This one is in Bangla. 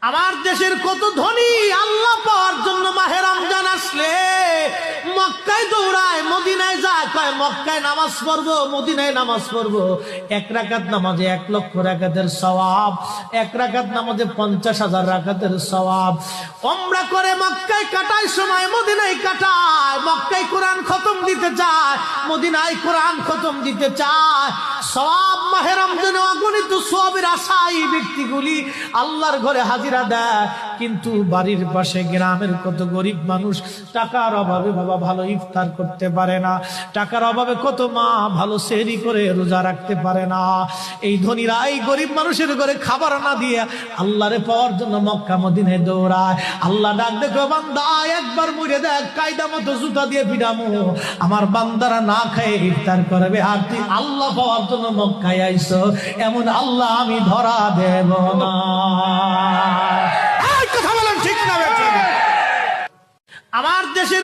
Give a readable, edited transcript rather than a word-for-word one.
আমার দেশের কত ধনী আল্লাহ পাওয়ার জন্য মাহে রমজান আসলে মক্কায় দৌড়ায়, মদিনায় যায়, কয় মক্কায় নামাজ পড়বো, মদিনায় নামাজ পড়বো। এক রাকাত নামাজে 1,00,000 রাকাতের সওয়াব, এক রাকাত নামাজে 50,000 রাকাতের সওয়াব। উমরা করে মক্কায় কাটায় সময় মদিনায় কাটায়, মক্কায় কোরআন খতম দিতে চায়, মদিনায় কোরআন খতম দিতে চায়। সওয়াব মাহে রমজানে অগণিত সওয়াবের আশায় ব্যক্তিগুলি আল্লাহর ঘরে হাজিরা দেয়, কিন্তু বাড়ির পাশে গ্রামের কত গরিব মানুষ টাকার অভাবে বাবা ভালো ইফতার করতে পারে না, টাকার অভাবে কত মা ভালো সেহরি করে রোজা রাখতে পারে না। এই ধনীরা এই গরিব মানুষের ঘরে খাবার না দিয়ে আল্লাহরে পাওয়ার জন্য মক্কা মদিনায় দৌড়ায়। আল্লাহ ডাক দেখো, বান্দা একবার মরে দেখ, কায়দা মতো জুতা দিয়ে পিটামো, আমার বান্দারা না খেয়ে ইফতার করবে, আর তুই আল্লাহ পাওয়ার জন্য মক্কায় আইছো, এমন আল্লাহ আমি ধরা দেব না। কথা বলেন ঠিক না? আমার দেশের